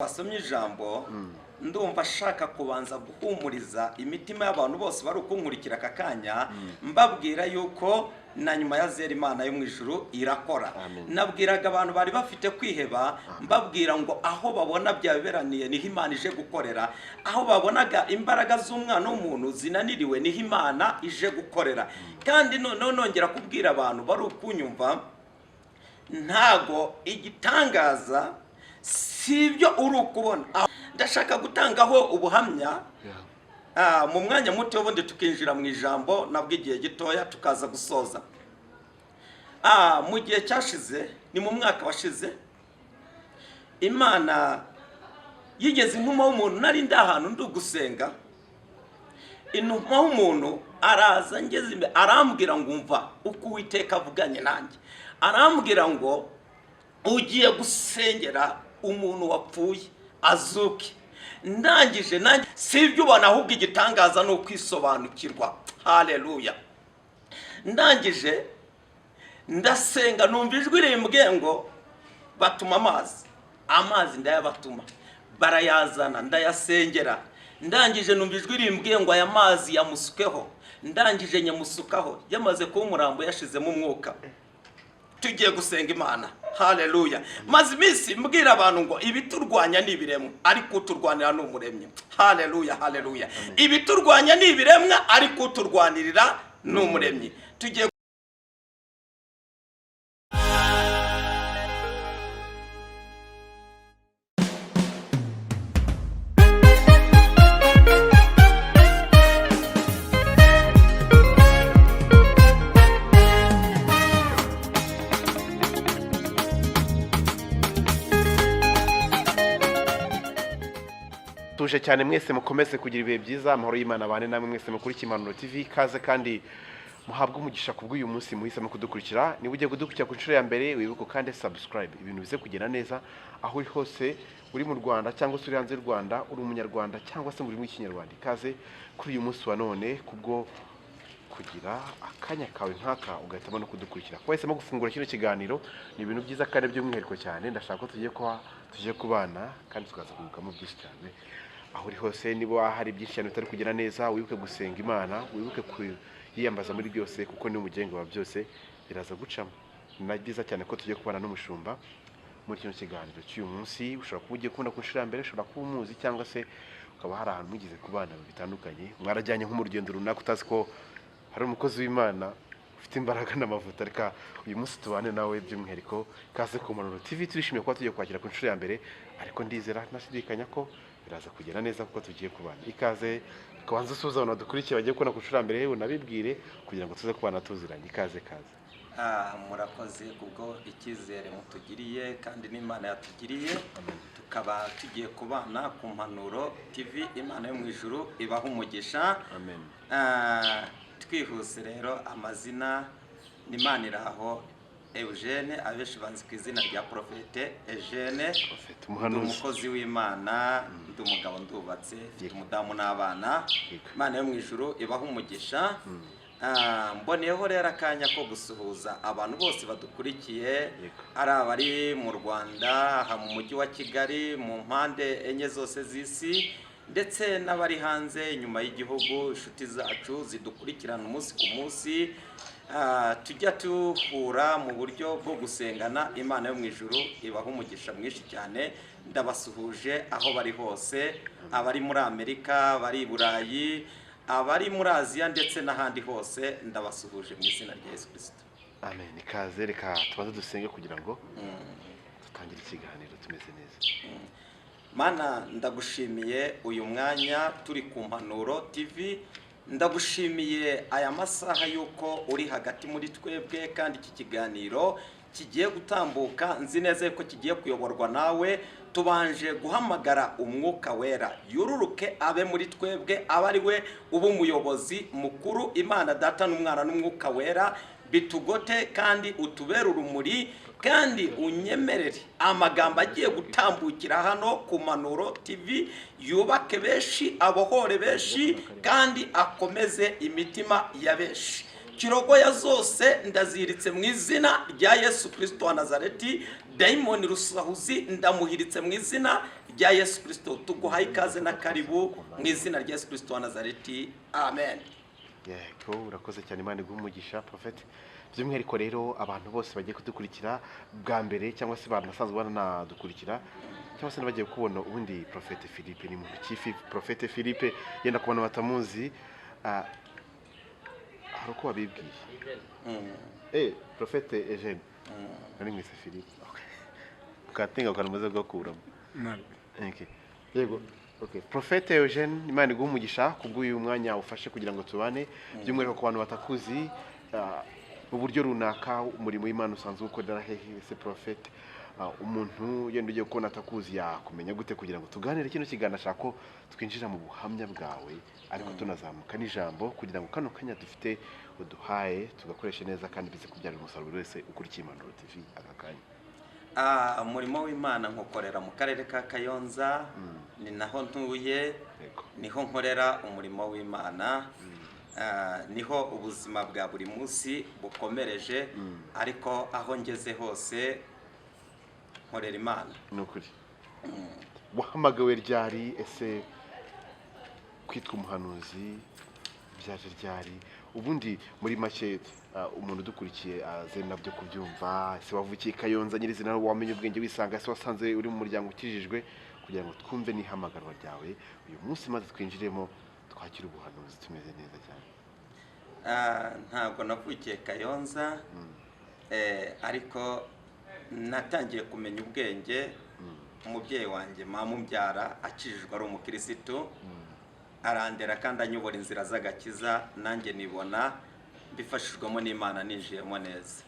Wasomye ijambo ndumva ashaka kubanza guhumuriza imitima y'abantu bose bari ukunkurikira aka kanya mbabwira yuko Nanyuma ya zera Imana yo mu ijuru irakora. Nabwiraga abantu bari bafite kwiheba mbabwira ngo aho babona byaberaniye niho Imana ije gukorera, aho babonaga imbaraga z'umwana w'umuntu zinaniriwe niho Imana ije gukorera. Kandi nongera kubwira abantu bari ukunyumva ntago igitangaza sibyo uri ukubona. Ndashaka gutangaho ubuhamya mu mwanya muto ubundi tukinjira mu ijambo nabwo igihe gitoya tukaza gusoza. Mu gihe cyashize ni mu mwaka washize Imana yigeze intuma w'umuntu nari ndahantu ndugusenga. Intuma w'umuntu araza ngeze imbere arambwira ngo umva uko Uwiteka avuganye nanjye. Arambwira ngo ugiye gusengera umuntu wapfuye azuke. Ndangije nanjye sibyo ubona ahubwo igitangaza no kwisobanukirwa. Haleluya. Ndangije ndasenga numva ijwi rimbwiye ngo batuma amazi ndayabatuma barayazana ndayasengera. Ndangije numva ijwi rimbwiye ngo aya mazi yamusukeho. Ndangije nyamusukaho yamaze kuba umurambo yashizemo umwuka. Tugiye gusenga Imana. Haleluya. Maze iminsi mbwira abantu ngo ibiturwanya ni ibiremwa ariko uturwanira ni umuremyi. Haleluya, haleluya. Ibiturwanya ni ibiremwa ariko uturwanirira ni umuremyi. Tugiye tuje cyane mwese mukomeze kugira ibihe byiza amahoro y'Imana abane namwe mwese mukurikiye Imana TV kaze kandi muhabwe umugisha kubw'uyu munsi muhisemo kudukurikira. Niba ugiye kudukurikira ku nshuro ya mbere wibuke kandi subscribe ibintu bize kugenda neza aho uri hose, uri mu Rwanda cyangwa se uri hanze y'u Rwanda, uri umunyarwanda cyangwa se muri mu Kinyarwanda. Kaze kuri uyu munsi wa none kubwo kugira akanya kawe nkaka ugahitamo no kudukurikira. Wahisemo gufungura kino kiganiro ni ibintu byiza kandi by'umwihariko cyane. Ndashaka ko tugiye kubana kandi tukaza kugukamo byinshi cyane. Aho uri hose niba hari byinshi cyane bitari kugera neza wibuke gusenga Imana, wibuke kwiyambaza muri byose kuko ni umugengo wa byose biraza gucamo. Na byiza cyane ko tugiye kubana n'umushumba muri kino kiganiro cy'uyu munsi. Ushobora kuba ugiye kubona ku nshuro ya mbere, ushobora kuba umuzi cyangwa se ukaba hari ahantu mugize kubana bitandukanye, mwarajyanye nko mu rugendo runaka utazi ko hari umukozi w'Imana ufite imbaraga n'amavuta. Reka uyu munsi tubane nawe by'umwihariko. Kaze ku Murokore TV, turishimiye kuba tugiye kwakira ku nshuro ya mbere ariko ndizera nashidikanya ko biraza kugenda neza kuko tugiye kubana. Ikaze kabanza usuza abantu dukurikiye bagiye kubona ku nshuro ya mbere, unabibwire kugira ngo tuze kubana tuziranye. Ikaze. Murakoze kubwo icyizere mutugiriye kandi n'Imana yatugiriye. Tukaba tugiye kubana ku Mpanuro TV. Imana yo mu ijuru ibaha umugisha. Amen. Twihuse rero amazina n'Imana iraho Eugene, abenshi banzi ku izina rya Profete Eugene, umukozi w'Imana, ndi umugabo ndubatse, mfite umudamu n'abana. Imana yo mu ijuru ibaha umugisha. Mboneyeho rero akanya ko gusuhuza abantu bose badukurikiye, ari abari mu Rwanda, aha mu mujyi wa Kigali, mu mpande enye zose z'isi, ndetse n'abari hanze inyuma y'igihugu, inshuti zacu zidukurikirana umunsi ku munsi. Tujya tuhura mu buryo bwo gusengana. Imana yo mu ijuru ibaha umugisha mwinshi cyane. Ndabasuhuje aho bari hose, abari muri Amerika, abari i Burayi, abari muri Aziya ndetse n'ahandi hose, ndabasuhuje mu izina rya Yesu Kristo. Amen. Ikaze. Reka tubanze dusenge kugira ngo dutangire ikiganiro tumeze neza. Mana, ndagushimiye uyu mwanya turi ku Mpanuro TV. Ndagushimiye aya masaha yuko uri hagati muri twebwe kandi iki kiganiro kigiye gutambuka. Nzi neza yuko kigiye kuyoborwa nawe. Tubanje guhamagara umwuka wera yururuke abe muri twebwe, aba ari we uba umuyobozi mukuru. Imana Data n'Umwana n'Umwuka wera bitugote kandi utubere urumuri kandi unyemerere amagambo agiye gutambukira hano ku Mpanuro TV yubake benshi, abohore benshi kandi akomeze imitima ya benshi. kirogoya zose ndaziritse mu izina rya Yesu Kristo wa Nazareti. Daimoni rusahuzi ndamuhiritse mu izina bya Yesu Kristo tuguhaye ikaze na karibu mu izina rya Yesu Kristo wa Nazareti, amen. yego urakoze cyane, Imana iguhe umugisha Prophet. By'umwihariko rero abantu bose bagiye kudukurikira bwa mbere cyangwa se banasanzwe banadukurikira cyangwa se n'abagiye kubona ubundi Prophet Philippe ni muntu kifi. Prophet Philippe yenda kubona batamuzi, hari uko wabibwiye Prophet Eugene nari mwise Philippe, ukatinga ukamaze gukuramo. Okay. Yego. Okay. Prophet Eugene, Imana iguhe umugisha kubw'uyu mwanya ufashe kugira ngo tubane. By'umwihariko ku bantu batakuzi mu buryo runaka, umurimo w'Imana usanzwe ukorera hehe se Prophet? Umuntu yenda ugiye kubona atakuzi yakumenya gute kugira ngo tuganire kino kiganiro? Ashaka ko twinjira mu buhamya bwawe ariko tunazamuka n'ijambo kugira ngo kano kanya dufite uduhaye tugakoresha neza kandi bize kubyarira umusaruro wese ukurikiye Impanuro TV aka kanya. Umurimo w'Imana nkukorera mu karere ka Kayonza, ni naho ntuye, niho nkorera umurimo w'Imana, niho ubuzima bwa buri munsi bukomereje, ariko aho ngeze hose nkorera Imana. Nukuri. Wahamagawe ryari? Ese kwitwa umuhanuzi byaje ryari? Ubundi muri make umuntu udukurikiye aze nabyo kubyumva. Ese wavukiye Kayonza nyirizina, wamenye ubwenge wisanga? Ese wasanze uri mu muryango ukijijwe? Kugira ngo twumve n'ihamagarwa ryawe uyu munsi maze twinjiremo twakira ubuhanuzi tumeze neza cyane. Ntabwo navukiye Kayonza, ariko natangiye kumenya ubwenge umubyeyi wanjye mama umbyara akijijwe ari umukirisitu, arandera kandi anyobora inzira z'agakiza, nanjye nibona bifashijwemo n'Imana ninjiyemo neza.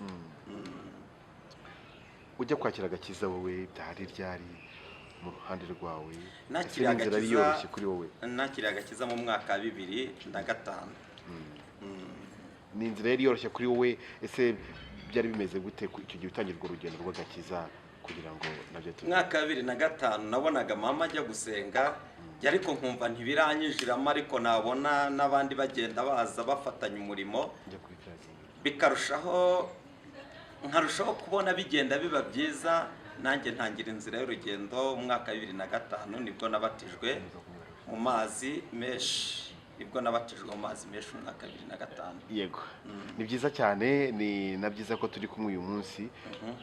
Ujya kwakira agakiza wowe byari ryari mu ruhande rwawe? Nakira agakiza yoroshye kuri wowe? Nakira agakiza mu mwaka wa 2005. Ni inzira yari yoroshye kuri wowe? Ese byari bimeze gute icyo gihe utangirwa urugendo rw'agakiza kugira ngo nabyo tu? Mwaka wa 2005 nabonaga mama ajya gusenga, ariko nkumva ntibiranyijiramo, ariko nabona n'abandi bagenda baza bafatanya umurimo, bikarushaho nkarushaho kubona bigenda biba byiza. Nanjye ntangira inzira y'urugendo mwaka wa 2005, nibwo nabatijwe mu mazi menshi, umwaka wa 2005. Yego. Ni byiza cyane, ni na byiza ko turi kumwe uyu munsi.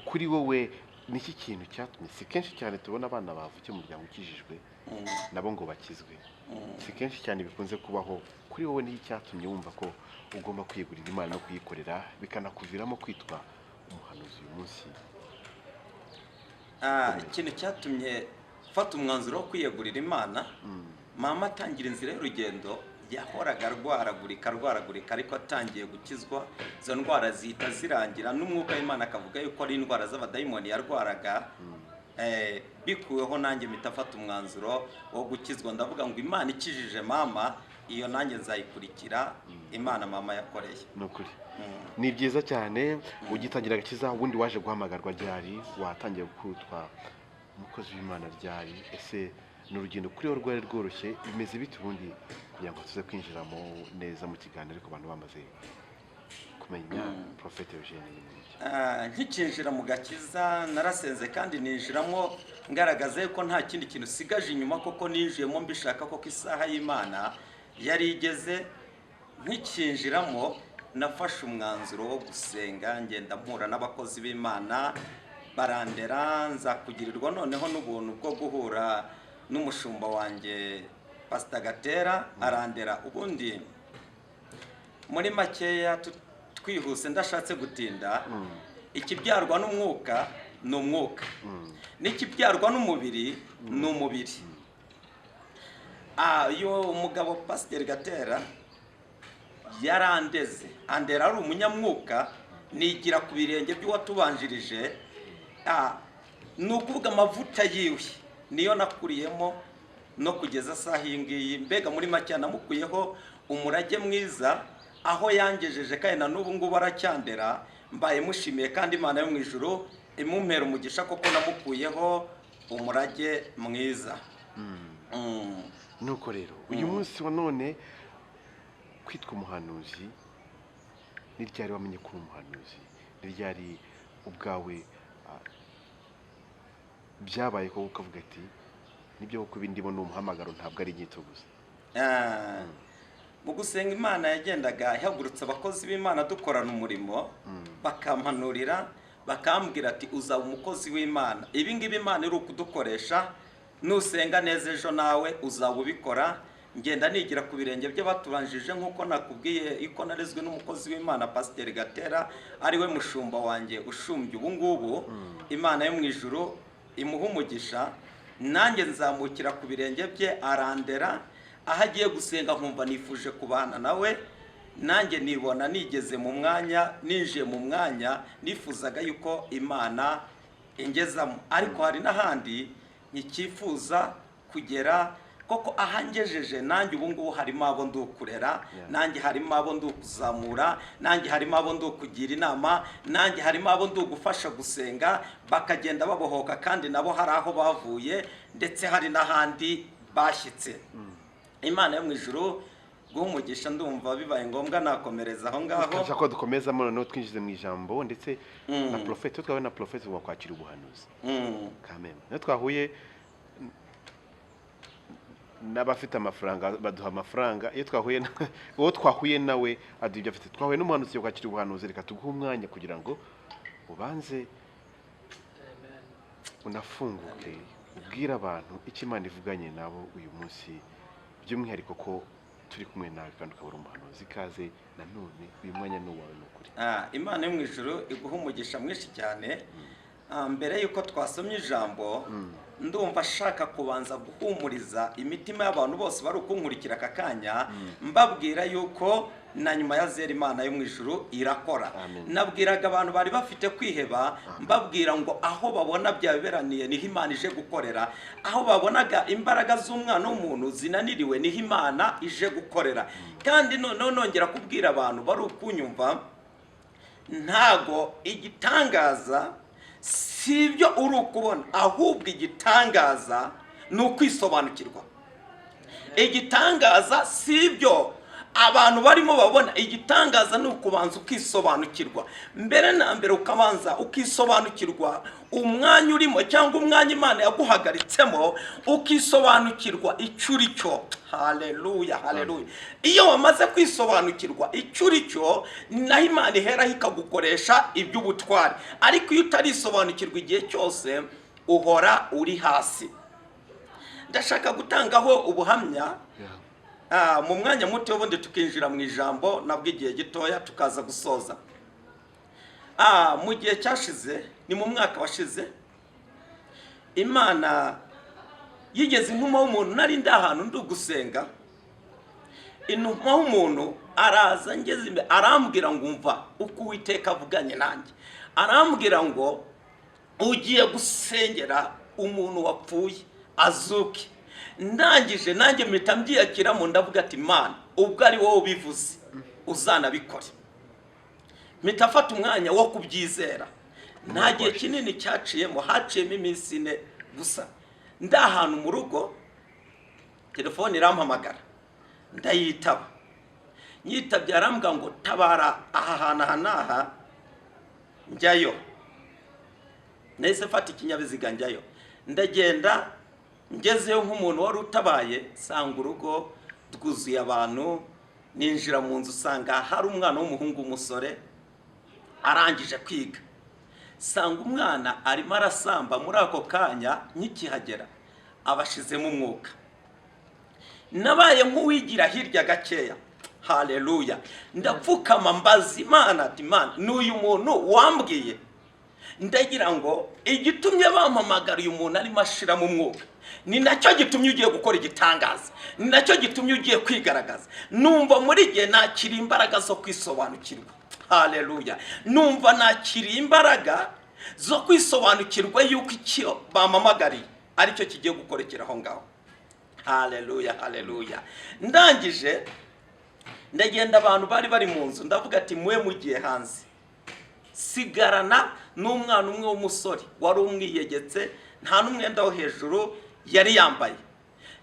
Kuri wowe niki kintu cyatumye, si kenshi cyane tubona abana bavukiye mu muryango ukijijwe nabo ngo bakizwe, si kenshi cyane bikunze kubaho. Kuri wowe niki cyatumye wumva ko ugomba kwiyegurira Imana no kuyikorera bikanakuviramo kwitwa umuhanuzi uyu munsi? Ikintu cyatumye mfata umwanzuro wo kwiyegurira Imana, mama atangira inzira y'urugendo yahoraga arwaragurika, ariko atangiye gukizwa izo ndwara zihita zirangira, n'umwuka w'Imana akavuga yuko ari indwara z'abadayimoni yarwaraga. Bikuweho nanjye mpita afata umwanzuro wo gukizwa, ndavuga ngo Imana ikijije mama, iyo nanjye nzayikurikira, Imana mama yakoreye. Nukuri. Ni byiza cyane. Ugitangira agakiza ubundi waje guhamagarwa ryari? Watangiye kwitwa umukozi w'Imana ryari? Ese n'urugendo kuri wowe rwari rworoshye? Bimeze bite ubundi kugira ngo tuze kwinjiramo neza mu kiganiro ariko abantu bamaze kumenya Prophet Eugene? Nkikinjira mu gakiza narasenze kandi ninjiramo ngaragaza yuko nta kindi kintu sigaje inyuma, koko ninjiyemo mbishaka koko isaha y'Imana yari igeze. Nkikinjiramo nafashe umwanzuro wo gusenga, ngenda mpura n'abakozi b'Imana barandera, nza kugirirwa noneho n'ubuntu bwo guhura n'umushumba wanjye Pastor Gatera arandera. Ubundi muri makeya twihuse ndashatse gutinda, ikibyarwa n'umwuka ni umwuka, n'ikibyarwa n'umubiri ni umubiri. Iyo umugabo Pastor Gatera yarandeze, andera ari umunyamwuka, nigira ku birenge by'uwatubanjirije. Ni ukuvuga amavuta yiwe niyo nakuriyemo no kugeza saha iyi ngiyi. Mbega muri make namukuyeho umurage mwiza, aho yangejeje kandi na n'ubu ngubu aracyandera. Mbaye mushimiye kandi Imana yo mu ijuru imumpera umugisha, koko namukuyeho umurage mwiza. Nuko rero uyu munsi wa none kwitwa umuhanuzi, ni ryari wamenye ko uri umuhanuzi? Ni ryari ubwawe byabaye ko ukavuga ati nibyo kuko ibindimo ni umuhamagaro ntabwo ari inyito gusa. Mu gusenga Imana yagendaga ihagurutsa abakozi b'Imana dukorana umurimo, bakampanurira bakambwira ati uzaba umukozi w'Imana, ibi ngibi Imana iri ukudukoresha, nusenga neza ejo nawe uzaba ubikora. Ngenda nigira ku birenge by'abatubanjije nk'uko nakubwiye iko narezwe n'umukozi w'Imana Pasiteri Gatera, ari we mushumba wanjye ushumbye ubu ngubu. Imana yo mu ijuru imuha umugisha, nanjye nzamukira ku birenge bye, arandera. Aho agiye gusenga nkumva nifuje kubana nawe, nanjye nibona nigeze mu mwanya, ninjiye mu mwanya nifuzaga yuko Imana ingezamo. Ariko hari n'ahandi nkikifuza kugera, koko ahangejeje nanjye ubu ngubu harimo abo ndukurera, nanjye harimo abo ndukuzamura, nanjye harimo abo ndukugira inama, nanjye harimo abo ndugufasha gusenga bakagenda babohoka, kandi nabo hari aho bavuye, ndetse hari n'ahandi bashyitse. Imana yo mu ijuru guhumugisha, ndumva bibaye ngombwa nakomereza aho ngaho. Twashaka ko dukomeza noneho twinjize mu ijambo, ndetse na profete, twawe na profete wakwakira ubuhanuzi. Kameme no twahuye n'abafite amafaranga baduha amafaranga, iyo twahuye wowe twahuye nawe aduha ibyo afite. Twahuye n'umuhanuzi wakwakira ubuhanuzi, reka tuguhe umwanya kugira ngo ubanze unafunguke ubwira abantu icyo Imana ivuganye nabo uyu munsi, by'umwihariko ko turi kumwe nawe kandi ukabura umuhanuzi. Ikaze nanone uyu mwanya ni uwawe n'ukuri. Imana yo mu ijuru iguha umugisha mwinshi cyane. Mbere yuko twasomye ijambo, ndumva ashaka kubanza guhumuriza imitima y'abantu bose bari ukunkurikira aka kanya, mbabwira yuko Nanyuma ya zera Imana yo mu ijuru irakora. Nabwiraga abantu bari bafite kwiheba, mbabwira ngo aho babona byaberaniye niho Imana ije gukorera, aho babonaga imbaraga z'umwana w'umuntu zinaniriwe niho Imana ije gukorera. Kandi noneho nongera kubwira abantu bari ukunyumva, ntago igitangaza si ibyo uri ukubona, ahubwo igitangaza ni ukwisobanukirwa. Igitangaza si ibyo abantu barimo babona, igitangaza ni ukubanza ukisobanukirwa. Mbere na mbere ukabanza ukisobanukirwa umwanya urimo, cyangwa umwanya Imana yaguhagaritsemo, ukisobanukirwa icyo uri cyo. Haleluya, haleluya. Iyo wamaze kwisobanukirwa icyo uri cyo, naho Imana iheraho ikagukoresha iby'ubutwari. Ariko iyo utarisobanukirwa igihe cyose, uhora uri hasi. Ndashaka gutangaho ubuhamya mu mwanya muto, ubundi tukinjira mu ijambo nabwo igihe gitoya tukaza gusoza. Mu gihe cyashize, ni mu mwaka washize, Imana yigeze intuma w'umuntu, nari ndi ahantu ndi gusenga, intuma w'umuntu araza ngeze imbere, arambwira ngo umva uko Uwiteka avuganye nanjye. Arambwira ngo ugiye gusengera umuntu wapfuye azuke. Ndangije nanjye mpita mbyiyakiramo, ndavuga ati Imana, ubwo ari wowe ubivuze uzanabikore. Mpita afata umwanya wo kubyizera. Nta gihe kinini cyaciyemo, haciyemo iminsi 4 gusa. Ndi ahantu mu rugo, telefone irampamagara, ndayitaba. Nyitabye arambwira ngo tabara aha hantu aha n'aha, njyayo. Nahise mfata ikinyabiziga njyayo, ndagenda. Ngezeyo nk'umuntu wari utabaye, sanga urugo rwuzuye abantu. Ninjira mu nzu, sanga hari umwana w'umuhungu w'umusore arangije kwiga. Sanga umwana arimo arasamba. Muri ako kanya nkikihagera abashizemo umwuka, nabaye nk'uwigira hirya gakeya. Haleluya. Ndapfukama mbaza Imana ati Imana, n'uyu muntu wambwiye, ndagira ngo igitumye bampamagara uyu muntu arimo ashiramo umwuka, ni nacyo gitumye ugiye gukora igitangaza, ni nacyo gitumye ugiye kwigaragaza. Numva muri gihe nakira imbaraga zo kwisobanukirwa. Haleluya. Numva nakira imbaraga zo kwisobanukirwa yuko icyo bampamagariye aricyo kigiye gukorekera aho ngaho. Haleluya, haleluya. Ndangije ndagenda, abantu bari mu nzu, ndavuga ati mwe mugiye hanze, sigarana n'umwana umwe w'umusore wari umwiyegetse, nta n'umwenda wo hejuru yari yambaye.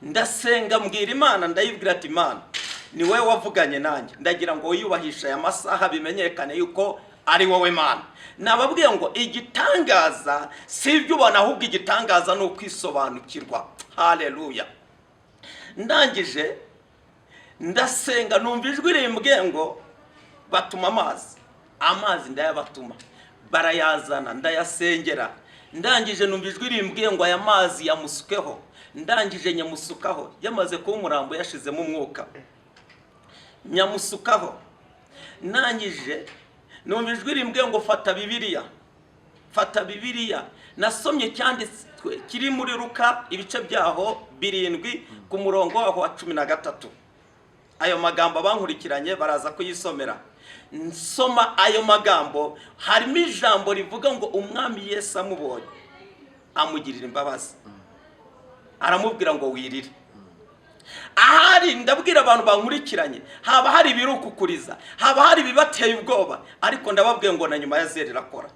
Ndasenga mbwira Imana, ndayibwira ati Imana, ni wowe wavuganye nanjye, ndagira ngo wiyubahishe aya masaha bimenyekane yuko ari wowe Mana. Nababwiye ngo igitangaza si ibyo ubona, ahubwo igitangaza ni ukwisobanukirwa. Haleluya. Ndangije ndasenga, numva ijwi rimbwiye ngo batuma amazi ndayabatuma, barayazana, ndayasengera. Ndangije numva ijwi rimbwiye ngo aya mazi yamusukeho. Ndangije nyamusukaho, yamaze kuba umurambo yashizemo umwuka, nyamusukaho. Ndangije numva ijwi rimbwiye ngo fata Bibiliya. Nasomye cyanditswe kiri muri Luka ibice byaho 7 ku murongo waho wa 13. Ayo magambo abankurikiranye baraza kuyisomera. Nsoma ayo magambo, harimo ijambo rivuga ngo umwami Yesu amubonye amugirira imbabazi, aramubwira ngo wirire. Ahari ndabwira abantu bankurikiranye, haba hari ibirukukuriza, haba hari bibateye ubwoba, ariko ndababwiye ngo na nyuma ya irakora.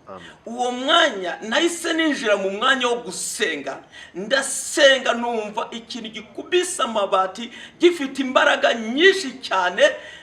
Uwo mwanya nahise ninjira mu mwanya wo gusenga, ndasenga numva ikintu gikubisa amabati gifite imbaraga nyinshi cyane.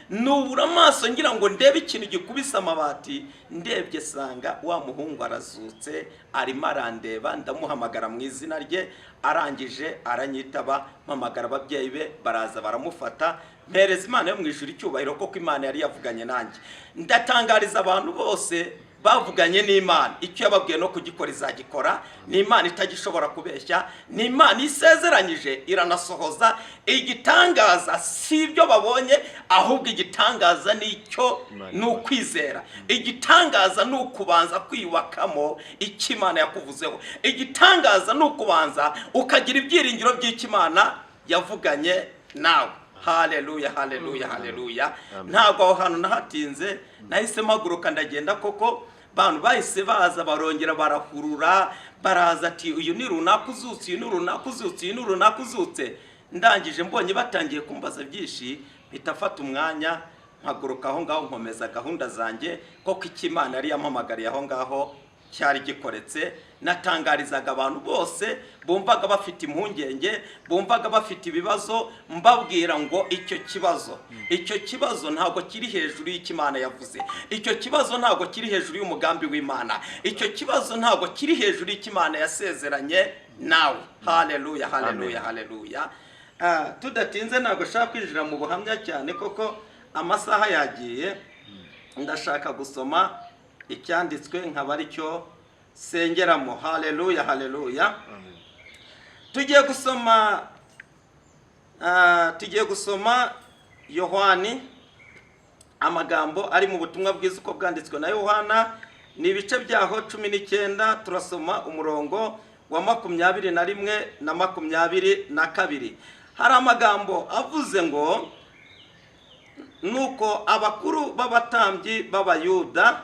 Nubura amaso ngira ngo ndebe ikintu gikubisa amabati, ndebye sanga wa muhungu arazutse, arimo arandeba. Ndamuhamagara mu izina rye, arangije aranyitaba, mpamagara ababyeyi be, baraza baramufata, mpereza Imana yo mu ijuru icyubahiro koko Imana yari yavuganye nanjye. Ndatangariza abantu bose bavuganye n'Imana, icyo yababwiye no kugikora izagikora. Ni Imana itagishobora kubeshya, ni Imana isezeranyije iranasohoza. Igitangaza si ibyo babonye, ahubwo igitangaza nicyo ni ukwizera. Igitangaza ni ukubanza kwiyubakamo icyo Imana yakuvuzeho. Igitangaza ni ukubanza ukagira ibyiringiro by'icyo Imana yavuganye nawe. Haleluya, haleluya, haleluya. Ntabwo aho hantu nahatinze, nahise mpaguruka ndagenda. Koko bantu bahise baza, barongera barahurura, baraza ati uyu ni runaka uzutse, uyu ni runaka uzutse, uyu ni runaka uzutse. Ndangije mbonye batangiye kumbaza byinshi, mpita afata umwanya mpaguruka aho ngaho, nkomeza gahunda zanjye. Koko icyo Imana yari yampamagariye aho ngaho cyari gikoretse. Natangarizaga abantu bose bumvaga bafite impungenge, bumvaga bafite ibibazo, mbabwira ngo icyo kibazo ntabwo kiri hejuru y'Imana yavuze. Icyo kibazo ntabwo kiri hejuru y'umugambi w'Imana. Icyo kibazo ntabwo kiri hejuru y'Imana yasezeranye nawe. Haleluya, haleluya, haleluya. Tudatinze ntabwo shaka kwinjira mu buhamya cyane, koko amasaha yagiye. Ndashaka gusoma icyanditswe nkaba ari cyo sengeramo. Haleluya, haleluya. Tugiye gusoma Yohani, amagambo ari mu butumwa bwiza uko bwanditswe na Yohana, ni ibice byaho 19. Turasoma umurongo wa 21 na 22. Hari amagambo avuze ngo, nuko abakuru b'abatambyi b'Abayuda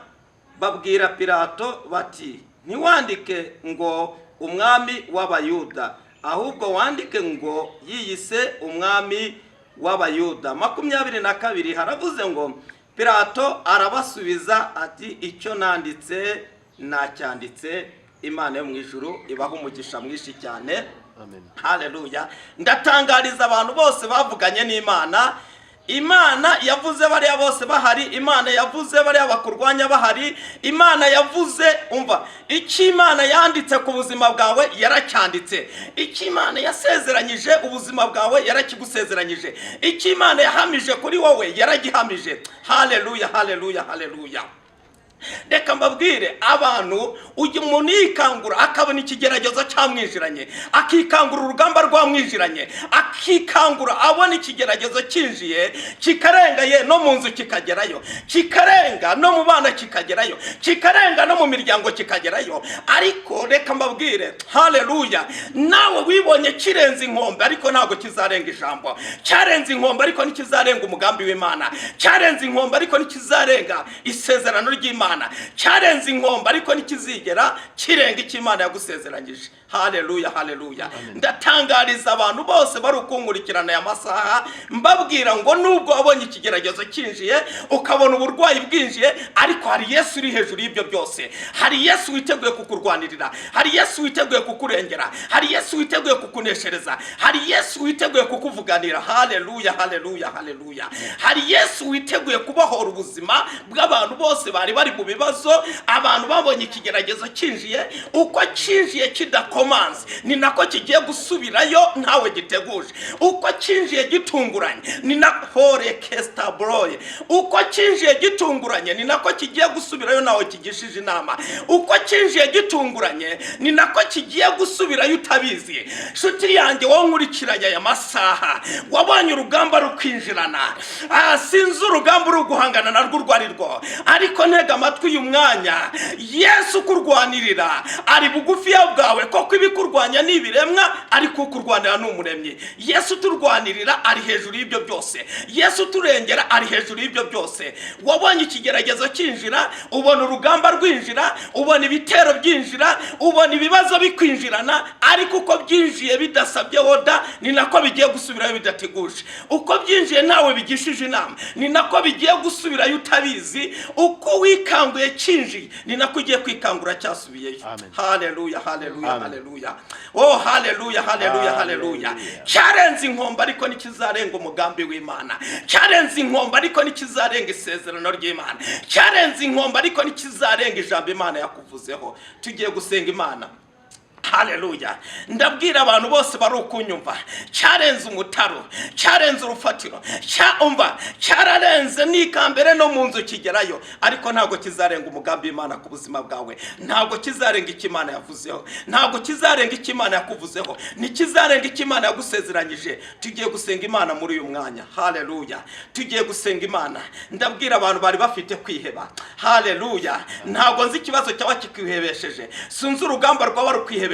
babwira Pilato bati, ntiwandike ngo umwami w'Abayuda, ahubwo wandike ngo yiyise umwami w'Abayuda. 22 haravuze ngo, Pilato arabasubiza ati, icyo nanditse nacyanditse. Imana yo mu ijuru ibaha umugisha mwinshi cyane. Amen. Haleluya. Ndatangariza abantu bose bavuganye n'Imana. Imana yavuze bariya bose bahari, Imana yavuze bariya bakurwanya bahari, Imana yavuze. Umva, icyo Imana yanditse ku buzima bwawe yaracyanditse. Icyo Imana yasezeranyije ubuzima bwawe yarakigusezeranyije. Icyo Imana yahamije kuri wowe yaragihamije. Haleluya, haleluya, haleluya. Reka mbabwire abantu, ujye umuntu yikangura akabona ikigeragezo cyamwijiranye, akikangura urugamba rwamwijiranye, akikangura abona ikigeragezo kinjiye, kikarengaye no mu nzu kikagerayo, kikarenga no mu bana kikagerayo, kikarenga no mu miryango kikagerayo. Ariko reka mbabwire, haleluya, nawe wibonye kirenze inkombe ariko ntabwo kizarenga ijambo, cyarenze inkombe ariko ntikizarenga umugambi w'Imana, cyarenze inkombe ariko ntikizarenga isezerano ry'Imana, cyarenze inkombe ariko nikizigera kirenga icyo Imana yagusezeranyije. haleluya haleluya. Ndatangariza abantu bose bari ukunkurikirana aya masaha mbabwira ngo nubwo wabonye ikigeragezo kinjiye ukabona uburwayi bwinjiye, ariko hari Yesu uri hejuru y'ibyo byose. Hari Yesu witeguye kukurwanirira, hari Yesu witeguye kukurengera, hari Yesu witeguye kukuneshereza, hari Yesu witeguye kukuvuganira. Haleluya haleluya haleluya. Hari Yesu witeguye kubohora ubuzima bw'abantu bose bari bari mu bibazo. Abantu babonye ikigeragezo kinjiye, uko kinjiye kidakomanze ni nako kigiye gusubirayo ntawe giteguje. Uko kinjiye gitunguranye ni nako rekestabroye, uko kinjiye gitunguranye ni nako kigiye gusubirayo nawe kigishije inama. Uko kinjiye gitunguranye ni nako kigiye gusubirayo utabizi. Nshuti yanjye wowe nkurikiranye aya masaha, wabonye urugamba rukwinjirana, sinzi urugamba uri guhangana narwo urwo ari rwo, ariko ntega amatwi uyu mwanya. Yesu kurwanirira ari bugufi bwawe, koko ibikurwanya ni ibiremwa, ariko ukurwanira ni umuremyi. Yesu turwanirira ari hejuru y'ibyo byose, Yesu turengera ari hejuru y'ibyo byose. Wabonye ikigeragezo kinjira, ubona urugamba rwinjira, ubona ibitero byinjira, ubona ibibazo bikwinjirana, ariko uko byinjiye bidasabye woda ni nako bigiye gusubirayo bidateguje. Uko byinjiye ntawe bigishije inama ni nako bigiye gusubirayo utabizi. Uko wikanguye kinjiye ni nako ugiye kwikangura cyasubiyeyo. Haleluya haleluya haleluya. Oh haleluya haleluya haleluya. Cyarenze inkomba ariko nikizarenga umugambi w'Imana, cyarenze inkomba ariko nikizarenga isezerano ry'Imana, cyarenze inkomba ariko nikizarenga ijambo Imana yakuvuzeho. Tugiye gusenga Imana. Haleluya. Ndabwira abantu bose bari ukunyumva, cyarenze umutaro, cyarenze urufatiro, cyararenze nikambere no mu nzu kigerayo, ariko ntago kizarenga umugambi w'Imana ku buzima bwawe. Ntago kizarenga ikimana yavuzeho, ntago kizarenga ikimana yakuvuzeho, nikizarenga ikimana yagusezeranyije. Tugiye gusenga Imana muri uyu mwanya. Haleluya. Tugiye gusenga Imana. Ndabwira abantu bari bafite kwiheba. Haleluya. Ntago nzi ikibazo cyawe kikwihebesheje, sinzi urugamba rwawe rukwihebesheje,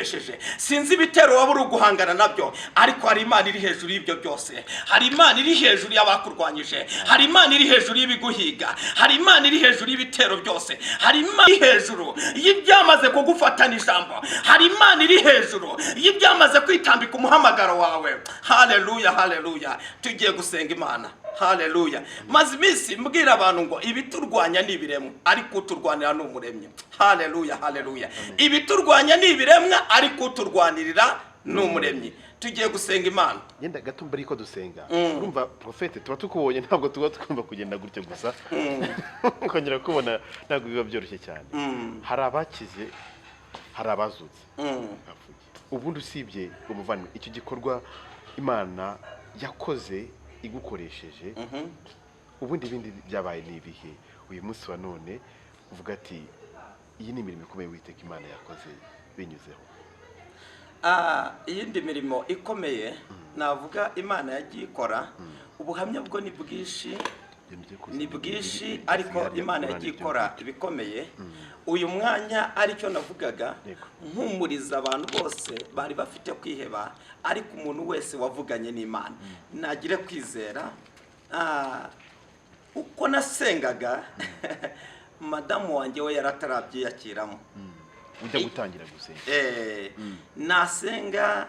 sinzi ibitero waba uri guhangana nabyo, ariko hari Imana iri hejuru y'ibyo byose. Hari Imana iri hejuru y'abakurwanyije, hari Imana iri hejuru y'ibiguhiga, hari Imana iri hejuru y'ibitero byose, hari Imana iri hejuru y'ibyamaze kugufatana ijambo, hari Imana iri hejuru y'ibyamaze kwitambika umuhamagaro wawe. Haleluya haleluya. Tugiye gusenga Imana. Haleluya. Maze iminsi mbwira abantu ngo ibiturwanya ni ibiremwa, ariko uturwanira ni umuremyi. Haleluya haleluya. Ibiturwanya ni ibiremwa, ariko uturwanirira ni umuremyi. Tugiye gusenga Imana. Yenda gato mbere ko dusenga, urumva profete tuba tukubonye, ntabwo tuba twumva kugenda gutyo gusa, kongera kubona ntabwo biba byoroshye cyane. Hari abakize, hari abazutse. Ubundi usibye umuvandimwe, icyo gikorwa Imana yakoze igukoresheje, ubundi ibindi byabaye nibihe uyu munsi wa none uvuga ati iyi ni imirimo ikomeye Uwiteka Imana yakoze binyuzeho? Iyindi mirimo ikomeye navuga Imana yagiye ikora, ubuhamya bwo ni bwishi, ariko Imana yagiye ikora ibikomeye. Uyu mwanya aricyo navugaga, nkumuriza abantu bose bari bafite kwiheba, ariko umuntu wese wavuganye n'Imana nagire kwizera. Uko nasengaga madamu wanjye we yaratarabyiyakiramo, ujya gutangira gusenga. Nasenga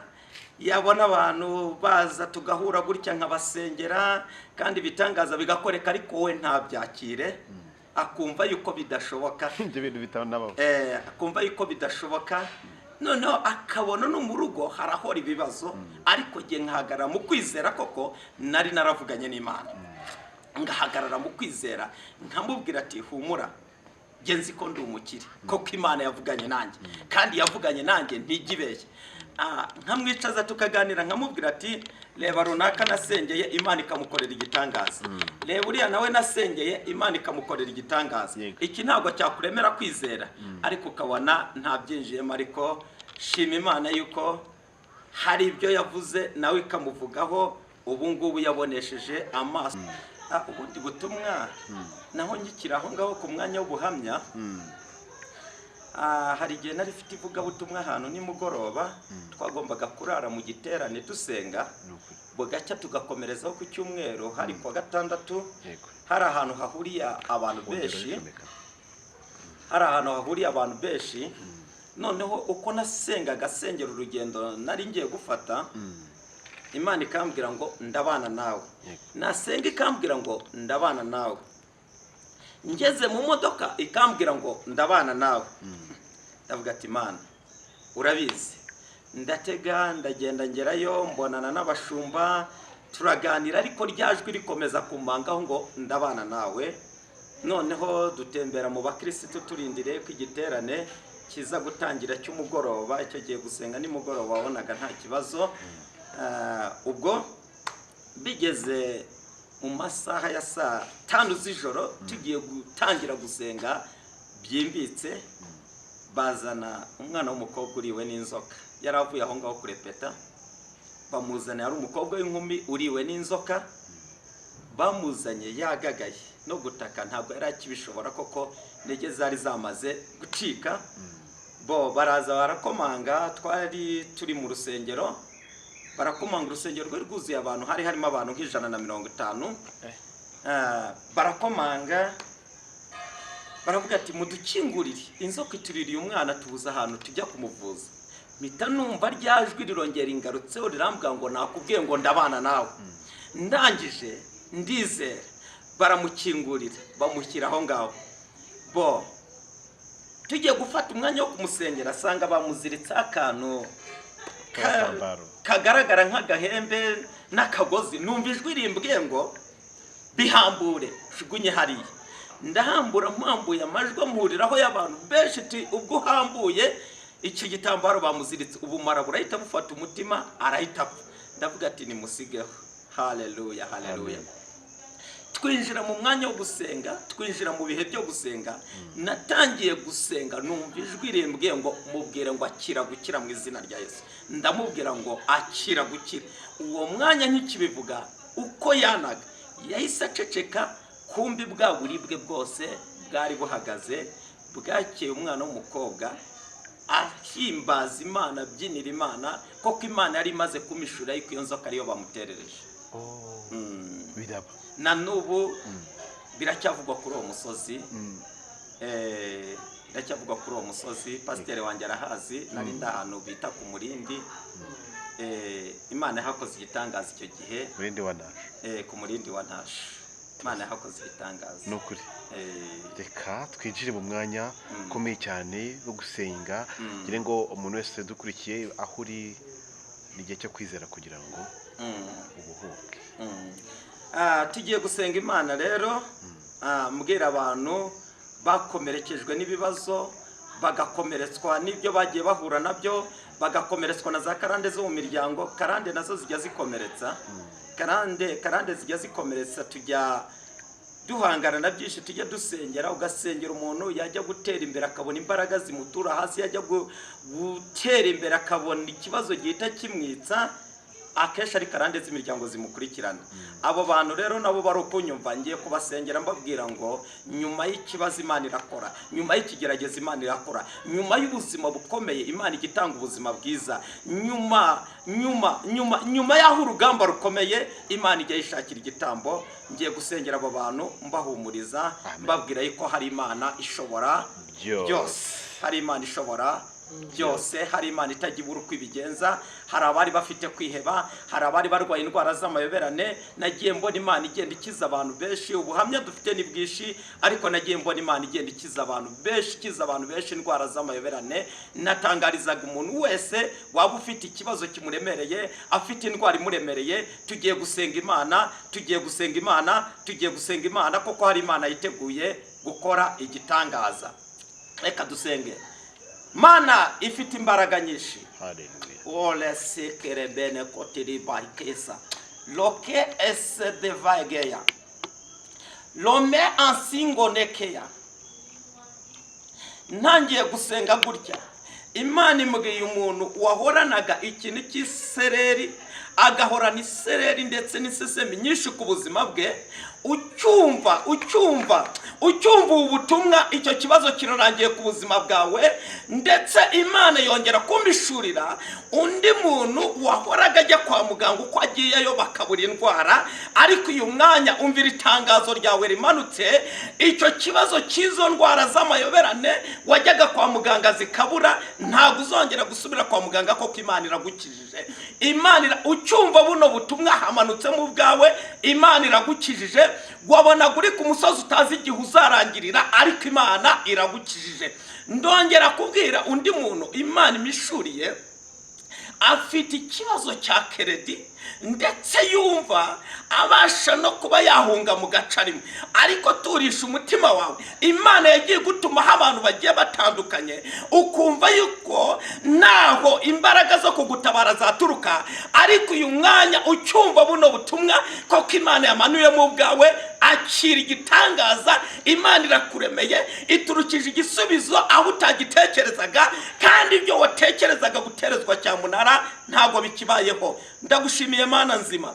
yabona abantu baza tugahura gutya nkabasengera, kandi bitangaza bigakoreka, ariko we ntabyakire. Akumva yuko bidashoboka, ibyo bintu bitanabaho. Akumva yuko bidashoboka, noneho akabona no mu rugo harahora ibibazo, ariko ngiye nkahagarara mu kwizera. Koko nari naravuganye n'Imana, ngahagarara mu kwizera, nkamubwira ati humura, genzi ko ndi umukire, koko Imana yavuganye nanjye, kandi yavuganye nanjye ntigibeshye. Nkamwicaza tukaganira, nkamubwira ati reba runaka nasengeye Imana ikamukorera igitangaza, reba uriya nawe nasengeye Imana ikamukorera igitangaza. Iki ntabwo cyakuremera kwizera, ariko ukabona ntabyinjiyemo. Ariko shima Imana yuko hari ibyo yavuze nawe ikamuvugaho, ubu ngubu yabonesheje amaso. Ubundi butumwa naho ngikiraho ngaho ku mwanya w'ubuhamya. Hari igihe nari mfite ivugabutumwa ahantu nimugoroba, twagombaga kurara mu giterane dusenga, bugacya tugakomerezaho ku cyumweru. Hari kwa gatandatu hari ahantu hahuriye abantu benshi, noneho uko nasengaga asengera urugendo nari ngiye gufata, Imana ikambwira ngo ndabana nawe, nasenga ikambwira ngo ndabana nawe, ngeze mu modoka ikambwira ngo ndabana nawe. Ndavuga ati Imana urabizi, ndatega ndagenda ngerayo mbonana n'abashumba turaganira, ariko ryajwi rikomeza kumangaho ngo ndabana nawe. Noneho dutembera mu bakristo turindire ko igiterane kiza gutangira cy'umugoroba, icyo gihe gusenga nimugoroba wabonaga nta kibazo. Ubwo bigeze mu masaha ya saa 5 z'ijoro tugiye gutangira gusenga byimbitse, bazana umwana w'umukobwa uriwe n'inzoka, yaravuye aho ngaho kurepeta, bamuzana ari umukobwa w'inkumi uriwe n'inzoka, bamuzanye yagagaye no gutaka, ntabwo yari akibishobora koko, intege zari zamaze gucika. Bo baraza barakomanga, twari turi mu rusengero, barakomanga, urusengero rwari rwuzuye abantu, hari harimo abantu nk'150. Barakomanga baravuga ati mudukingurire, inzoka ituririye umwana tubuza ahantu tujya kumuvuza. Mpita numva ryajwi rirongera ingarutseho rirambwira ngo nakubwiye ngo ndabana nawe. Ndangije ndizera, baramukingurira bamushyira aho ngaho. Bo tugiye gufata umwanya wo kumusengera, asanga bamuziritse akantu kagaragara nk'agahembe n'akagozi. Numva ijwi rimbwiye ngo bihambure jugunye hariya. Ndahambura, mpambuye amajwi amuriraho y'abantu benshi, ati ubwo uhambuye iki gitambaro bamuziritse ubumara burahita bufata umutima arahita apfa. Ndavuga ati nimusigeho. Haleluya, haleluya. Twinjira mu mwanya wo gusenga, twinjira mu bihe byo gusenga. Natangiye gusenga, numva ijwi rimbwiye ngo mubwire ngo akira gukira mu izina rya Yesu. Ndamubwira ngo akira gukira. Uwo mwanya nkikibivuga, uko yanaga yahise aceceka, kumbi bwa buribwe bwose bwari buhagaze. Bwakeye umwana w'umukobwa ahimbaza Imana, byinira Imana, koko Imana yari imaze kumishura yuko iyo nzoka ariyo bamuterereje. Biraba Na nubu biracyavugwa kuri uwo musozi. Biracyavugwa kuri uwo musozi. Pasiteri wanjye arahazi, nari ndahantu bita ku Murindi. Imana yahakoze igitangaza icyo gihe, Murindi wa Ntasho. Ku Murindi wa Ntasho Imana yahakoze igitangaza. Nukuri reka twinjire mu mwanya ukomeye cyane wo gusenga, ngire ngo umuntu wese dukurikiye aho uri, ni igihe cyo kwizera kugira ngo ubuhuke. Tugiye gusenga Imana rero, mbwira abantu bakomerekejwe n'ibibazo, bagakomeretswa n'ibyo bagiye bahura nabyo, bagakomeretswa na za karande zo mu miryango. Karande nazo zijya zikomeretsa, karande zijya zikomeretsa. Tujya duhangana na byinshi, tujya dusengera, ugasengera umuntu yajya gutera imbere akabona imbaraga zimutura hasi, yajya gutera imbere akabona ikibazo gihita kimwitsa, akenshi ari karande z'imiryango zimukurikirana. Abo bantu rero nabo bari ukunyumva, ngiye kubasengera mbabwira ngo nyuma y'ikibazo Imana irakora, nyuma y'ikigerageza Imana irakora, nyuma y'ubuzima bukomeye Imana igitanga ubuzima bwiza, nyuma y'aho urugamba rukomeye Imana ijya yishakira igitambo. Ngiye gusengera abo bantu mbahumuriza, mbabwira yuko hari Imana ishobora byose, hari Imana ishobora byose, hari Imana itagira uko ibigenza. Hari abari bafite kwiheba, hari abari barwaye indwara z'amayoberane. Nagiye mbona Imana igenda ikiza abantu benshi. Ubuhamya dufite ni bwishi, ariko nagiye mbona Imana igenda ikiza abantu benshi, indwara z'amayoberane. Natangarizaga umuntu wese waba ufite ikibazo kimuremereye, afite indwara imuremereye, tugiye gusenga Imana, tugiye gusenga Imana, tugiye gusenga Imana, koko hari Imana yiteguye gukora igitangaza. Reka dusenge. Mana ifite imbaraga nyinshi. Haleluya. Ole sekere bene kotiri baikesa. Loke ese devageya. Lome ansingo nekeya. Ntangiye gusenga gutya, Imana imubwiye umuntu wahoranaga ikintu cy'isereri, agahorana isereri ndetse n'isesemi nyinshi ku buzima bwe, ucyumva ubu butumwa, icyo kibazo kirarangiye ku buzima bwawe. Ndetse Imana yongera kumpishurira undi muntu wahoraga ajya kwa muganga, uko agiyeyo bakabura indwara, ariko uyu mwanya umvira itangazo ryawe rimanutse. Icyo kibazo cy'izo ndwara z'amayoberane wajyaga kwa muganga zikabura, ntabwo uzongera gusubira kwa muganga, koko Imana iragukijije. Ucyumva buno butumwa hamanutse mu bwawe, Imana iragukijije. Wabona uri ku musozi utazi igihe uzarangirira, ariko Imana iragukijije. Ndongera kubwira undi muntu Imana imishuriye, afite ikibazo cya keredi, ndetse yumva abasha no kuba yahunga mu gace arimo, ariko turisha umutima wawe. Imana yagiye gutumaho abantu bagiye batandukanye, ukumva yuko naho imbaraga zo kugutabara zaturuka, ariko uyu mwanya ucyumva buno butumwa, koko Imana yamanuye mu bwawe. Akira igitangaza, Imana irakuremeye, iturukije igisubizo aho utagitekerezaga, kandi ibyo watekerezaga guterezwa cyamunara ntabwo bikibayeho. Ndagushimiye Mana nzima,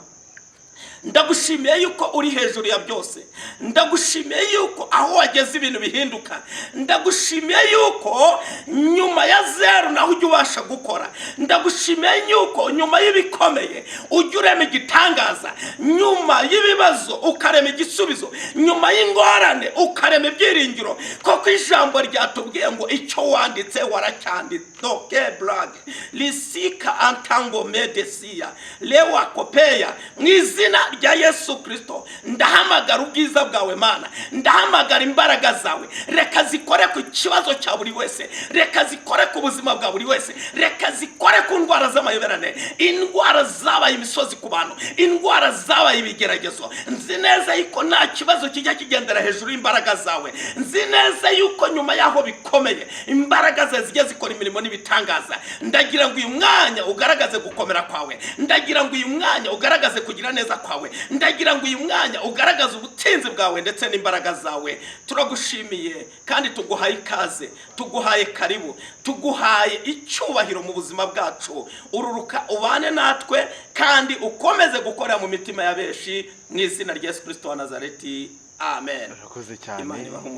ndagushimiye yuko uri hejuru ya byose. Ndagushimiye yuko aho wageze ibintu bihinduka. Ndagushimiye yuko nyuma ya zero naho ujya ubasha gukora. Ndagushimiye yuko nyuma y'ibikomeye ujya urema igitangaza, nyuma y'ibibazo ukarema igisubizo, nyuma y'ingorane ukarema ibyiringiro. Koko ijambo ryatubwiye ngo icyo wanditse waracyanditse. Doke blage lisika antango medesia lewa kopeya. Mu izina rya Yesu Kristo ndahamagara ubwiza bwawe Mana, ndahamagara imbaraga zawe. Reka zikore ku kibazo cya buri wese, reka zikore ku buzima bwa buri wese, reka zikore ku ndwara z'amayoberane, indwara zabaye imisozi ku bantu, indwara zabaye ibigeragezo. Nzi neza yuko nta kibazo kijya kigendera hejuru y'imbaraga zawe. Nzi neza yuko nyuma yaho bikomeye imbaraga zawe zijya zikora imirimo n'ibitangaza. Ndagira ngo uyu mwanya ugaragaze gukomera kwawe, ndagira ngo uyu mwanya ugaragaze kugira neza kwawe, ndagira ngo uyu mwanya ugaragaze ubutsinzi bwawe ndetse n'imbaraga zawe. Turagushimiye kandi tuguhaye ikaze, tuguhaye karibu, tuguhaye icyubahiro mu buzima bwacu. Ururuka ubane natwe kandi ukomeze gukorera mu mitima ya benshi, mu izina rya Yesu Kristo wa Nazareti, amen. Urakoze cyane. Imana ibahe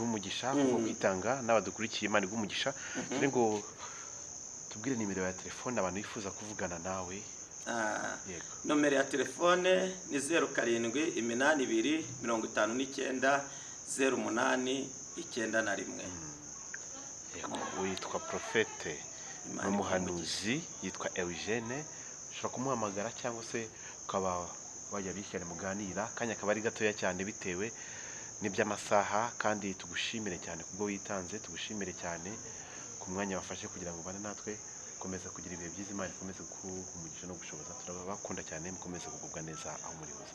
umugisha kuko kwitanga n'abadukurikiye. Imana iguhe umugisha. Ngo tubwire nimero ya telefone abantu bifuza kuvugana nawe. Nomero ya telefone ni 0782590891. Witwa Profete n'umuhanuzi yitwa Eugene. Ushobora kumuhamagara cyangwa se ukaba wajya bishyira muganira. Kanya akaba ari gatoya cyane bitewe n'iby'amasaha, kandi tugushimire cyane kubwo witanze, tugushimire cyane ku mwanya wafashe kugira ngo ubane natwe. Komeza kugira ibihe byiza, Imana ikomeze kuguha umugisha no gushoboza. Turabakunda cyane, mukomeze kugubwa neza aho muri hose.